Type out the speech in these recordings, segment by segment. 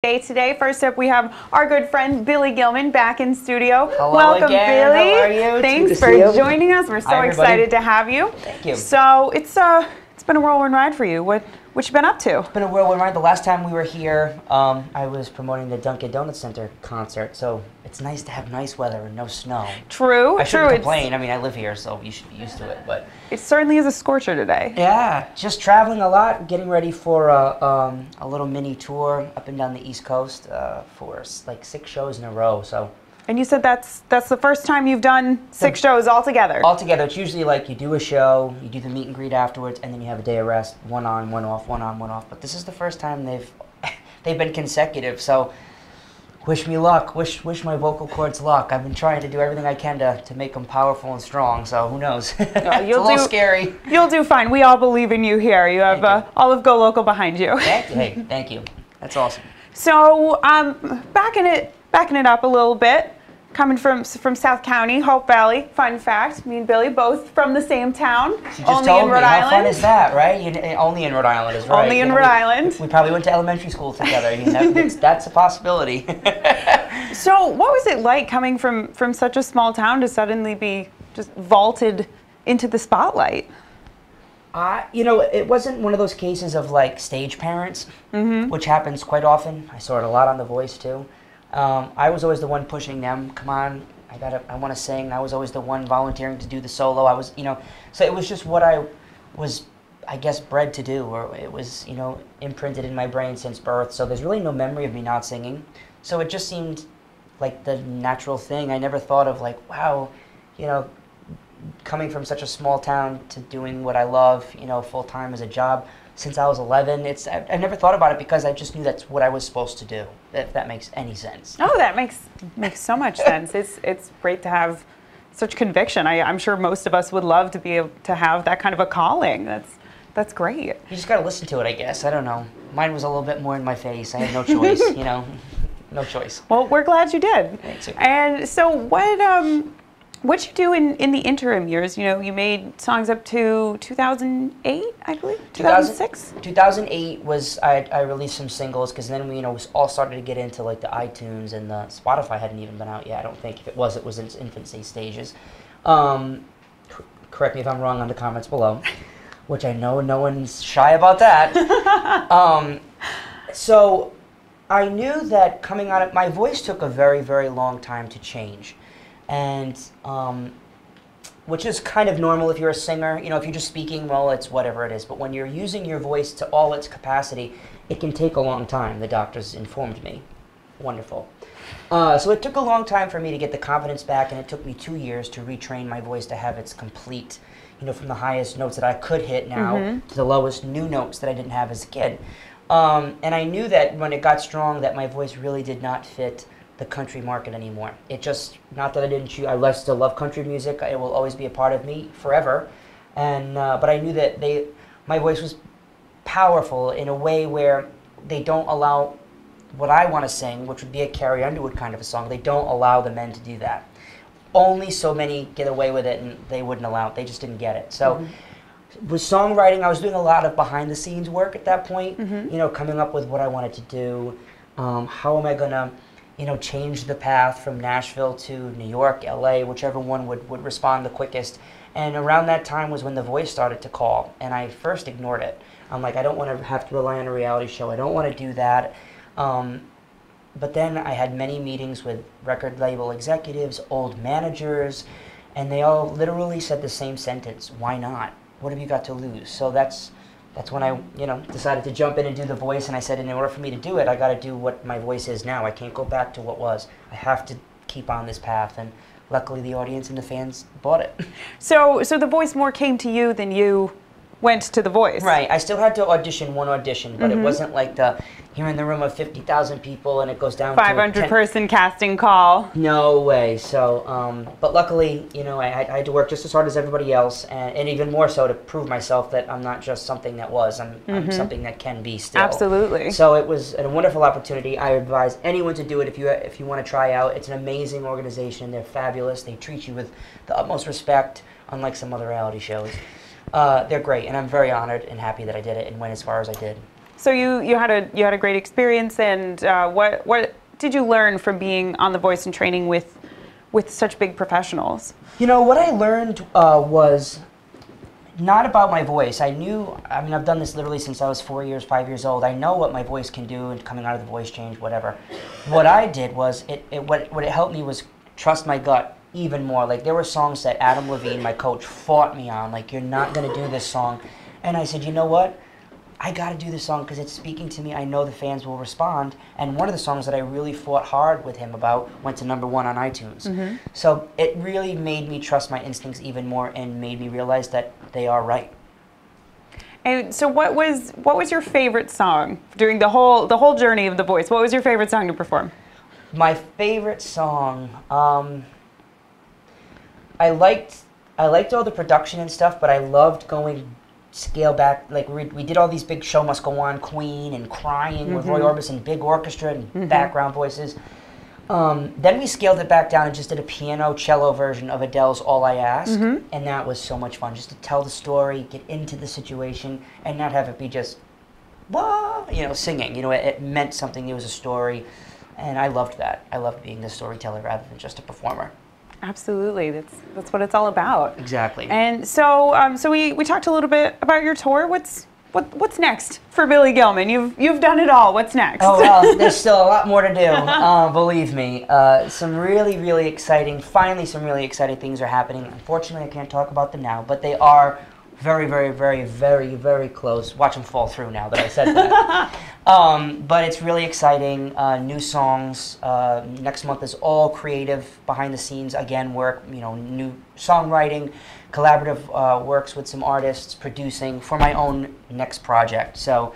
Today. First up, we have our good friend Billy Gilman back in studio. Hello Welcome, again. Billy. How are you? Thanks for joining us. We're so excited to have you. Thank you. So it's been a whirlwind ride for you. What you been up to? It's been a whirlwind ride. The last time we were here, I was promoting the Dunkin' Donuts Center concert. So it's nice to have nice weather and no snow. True. I shouldn't complain. I mean, I live here, so you should be used to it. But it certainly is a scorcher today. Yeah, just traveling a lot, getting ready for a little mini tour up and down the East Coast for like 6 shows in a row. So. And you said that's the first time you've done 6 shows all together. All together. It's usually like you do a show, you do the meet and greet afterwards, and then you have a day of rest, one on, one off, one on, one off. But this is the first time they've been consecutive. So wish me luck. Wish my vocal cords luck. I've been trying to do everything I can to make them powerful and strong. So who knows? It's a little scary. You'll do fine. We all believe in you here. You have all of GoLocal behind you. Thank you. Hey, thank you. That's awesome. So backing it up a little bit. Coming from South County, Hope Valley. Fun fact: me and Billy both from the same town. She just told me. How fun is that, right? Only in Rhode Island is right. Only in Rhode Island. We probably went to elementary school together. That's a possibility. So, what was it like coming from such a small town to suddenly be just vaulted into the spotlight? It wasn't one of those cases of like stage parents, which happens quite often. I saw it a lot on The Voice too. I was always the one pushing them. Come on, I want to sing. I was always the one volunteering to do the solo. I was, so it was just what I was, I guess, bred to do, or it was, imprinted in my brain since birth. So there's really no memory of me not singing. So it just seemed like the natural thing. I never thought of like, wow, coming from such a small town to doing what I love, full time as a job. Since I was 11, I never thought about it because I just knew that's what I was supposed to do, if that makes any sense. Oh, that makes so much sense. It's great to have such conviction. I'm sure most of us would love to be able to have that kind of a calling. That's great. You just got to listen to it, I guess. I don't know. Mine was a little bit more in my face. I had no choice, no choice. Well, we're glad you did. Thanks. And so what'd you do in the interim years? You made songs up to 2008, I believe? 2006? 2008 was, I released some singles, because then we, all started to get into like the iTunes, and the Spotify hadn't even been out yet. I don't think. If it was in its infancy stages. Correct me if I'm wrong on the comments below, which I know no one's shy about that. So I knew that coming out of, my voice took a very, very long time to change. And which is kind of normal if you're a singer. If you're just speaking, well, it's whatever it is. But when you're using your voice to all its capacity, it can take a long time. The doctors informed me. Wonderful. So it took a long time for me to get the confidence back, and it took me 2 years to retrain my voice to have its complete, from the highest notes that I could hit now to the lowest new notes that I didn't have as a kid. And I knew that when it got strong, that my voice really did not fit the country market anymore. It just, not that I didn't choose, I still love country music. It will always be a part of me forever. And but I knew that my voice was powerful in a way where they don't allow what I want to sing, which would be a Carrie Underwood kind of a song. They don't allow the men to do that. Only so many get away with it, and they wouldn't allow it. They just didn't get it. So with songwriting, I was doing a lot of behind the scenes work at that point. Coming up with what I wanted to do. How am I gonna change the path from Nashville to New York, LA, whichever one would respond the quickest. And around that time was when The Voice started to call, and I first ignored it. I'm like, I don't want to have to rely on a reality show. I don't want to do that. But then I had many meetings with record label executives, old managers, and they all literally said the same sentence: why not? What have you got to lose? So that's when I, decided to jump in and do The Voice, and I said, in order for me to do it, I got to do what my voice is now. I can't go back to what was. I have to keep on this path, and luckily the audience and the fans bought it. So The Voice more came to you than you went to The Voice. Right. I still had to audition one audition, but it wasn't like you're in the room of 50,000 people and it goes down 500 person casting call. No way. So, but luckily, I had to work just as hard as everybody else, and even more so to prove myself that I'm not just something that was. I'm something that can be still. Absolutely. So it was a wonderful opportunity. I advise anyone to do it if you want to try out. It's an amazing organization. They're fabulous. They treat you with the utmost respect, unlike some other reality shows. They're great, and I'm very honored and happy that I did it and went as far as I did. So you had a great experience, and what did you learn from being on The Voice and training with such big professionals? You know, what I learned was not about my voice. I mean, I've done this literally since I was 5 years old. I know what my voice can do, and coming out of the voice change, whatever. What I did was, what it helped me was trust my gut even more. Like, there were songs that Adam Levine, my coach, fought me on. Like, you're not going to do this song. And I said, you know what? I got to do this song because it's speaking to me. I know the fans will respond. And one of the songs that I really fought hard with him about went to #1 on iTunes. Mm-hmm. So it really made me trust my instincts even more and made me realize that they are right. And so what was your favorite song during the whole journey of The Voice? What was your favorite song to perform? My favorite song, I liked all the production and stuff, but I loved going scale back. Like, we did all these big Show Must Go On, Queen, and Crying with Roy Orbison, big orchestra and background voices. Then we scaled it back down and just did a piano cello version of Adele's All I Ask, and that was so much fun, just to tell the story, get into the situation, and not have it be just, wah, singing. It meant something. It was a story, and I loved that. I loved being the storyteller rather than just a performer. Absolutely, that's what it's all about. Exactly. And so, we talked a little bit about your tour. What's next for Billy Gilman? You've done it all. What's next? Oh well, there's still a lot more to do. Believe me, some really exciting things are happening. Unfortunately, I can't talk about them now, but they are very close. Watch them fall through now that I said that. But it's really exciting. New songs. Next month is all creative, behind the scenes again work. New songwriting, collaborative works with some artists, producing for my own next project. So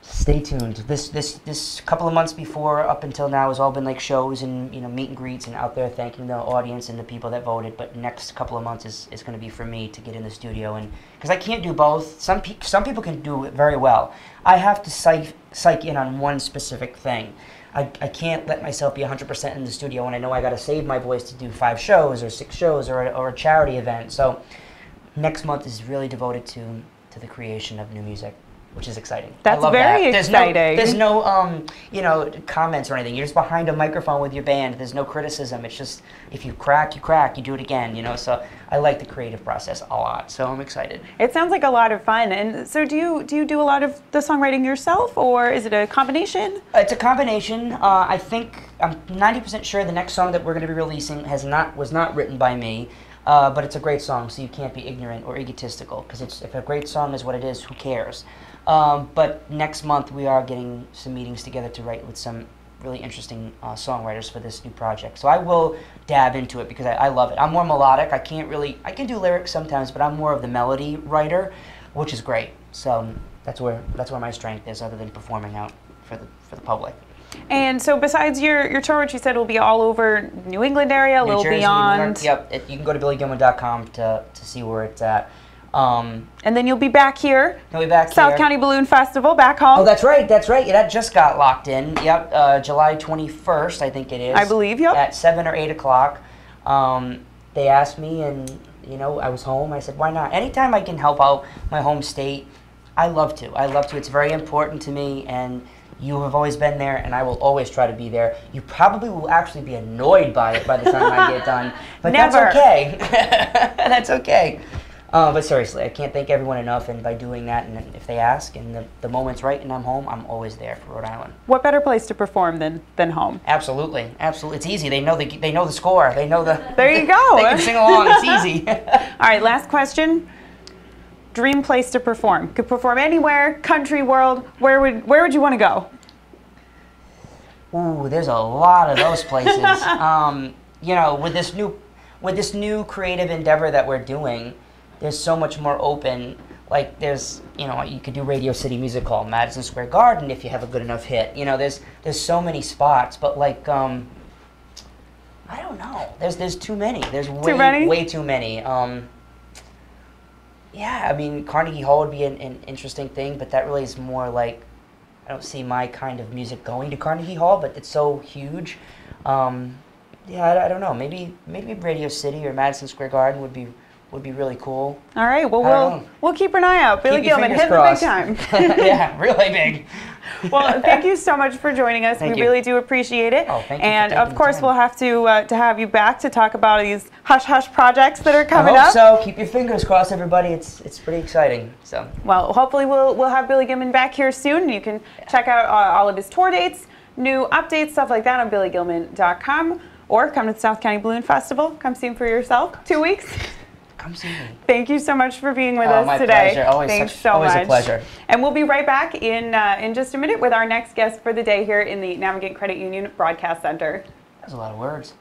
stay tuned. This couple of months before, up until now, has all been like shows and meet and greets and out there thanking the audience and the people that voted. But next couple of months is going to be for me to get in the studio, and because I can't do both. Some people can do it very well. I have to psych in on one specific thing. I can't let myself be 100% in the studio when I know I got to save my voice to do 5 shows or 6 shows or a charity event. So next month is really devoted to the creation of new music, which is exciting. That's very exciting. There's no comments or anything. You're just behind a microphone with your band. There's no criticism. It's just, if you crack, you do it again, So I like the creative process a lot, so I'm excited. It sounds like a lot of fun. And so do you do a lot of the songwriting yourself, or is it a combination? It's a combination. I think I'm 90% sure the next song that we're going to be releasing was not written by me. But it's a great song, so you can't be ignorant or egotistical, because if a great song is what it is, who cares? But next month we are getting some meetings together to write with some really interesting songwriters for this new project. So I will dab into it because I love it. I'm more melodic. I can do lyrics sometimes, but I'm more of the melody writer, which is great. So that's where my strength is, other than performing out for the public. And so besides your tour, which you said will be all over New England area, a little beyond. Yep, you can go to billygilman.com to see where it's at. And then you'll be back here. I'll be back South County Balloon Festival, back home. Oh, that's right. Yeah, that just got locked in. Yep, July 21st, I think it is. I believe, yep. At 7 or 8 o'clock. They asked me, and I was home. I said, why not? Anytime I can help out my home state, I love to. It's very important to me, and you have always been there, and I will always try to be there. You probably will actually be annoyed by it by the time I get done, but Never. That's okay. That's okay. But seriously, I can't thank everyone enough, and by doing that, and if they ask, and the moment's right and I'm home, I'm always there for Rhode Island. What better place to perform than home? Absolutely. It's easy. They know the score. They know the. There you go. They can sing along. It's easy. All right, last question. Dream place to perform. Could perform anywhere, country, world. Where would you want to go? Ooh, there's a lot of those places. With this new creative endeavor that we're doing, there's so much more open. Like, there's, you could do Radio City Music Hall, Madison Square Garden if you have a good enough hit. There's so many spots, but like, I don't know. There's too many. There's way too many. Yeah, I mean, Carnegie Hall would be an interesting thing, but that really is more like, I don't see my kind of music going to Carnegie Hall, but it's so huge. Yeah, I don't know. Maybe Radio City or Madison Square Garden would be would be really cool. All right. Well, I don't know. we'll keep an eye out. Billy Keep your Gilman, fingers hit the big crossed. time. Yeah, really big. Well, thank you so much for joining us. Thank we you. really do appreciate it. Oh, thank you for and taking of the course, time. we'll have to have you back to talk about these hush hush projects that are I coming hope up. so. Keep your fingers crossed, everybody. It's pretty exciting. So. Well, hopefully we'll have Billy Gilman back here soon, and you can check out all of his tour dates, new updates, stuff like that on billygilman.com, or come to the South County Balloon Festival. Come see him for yourself. 2 weeks. Come see me. Thank you so much for being with Oh, us my today. pleasure. Always Thanks such- so always much. a pleasure. And we'll be right back in just a minute with our next guest for the day here in the Navigant Credit Union Broadcast Center. That's a lot of words.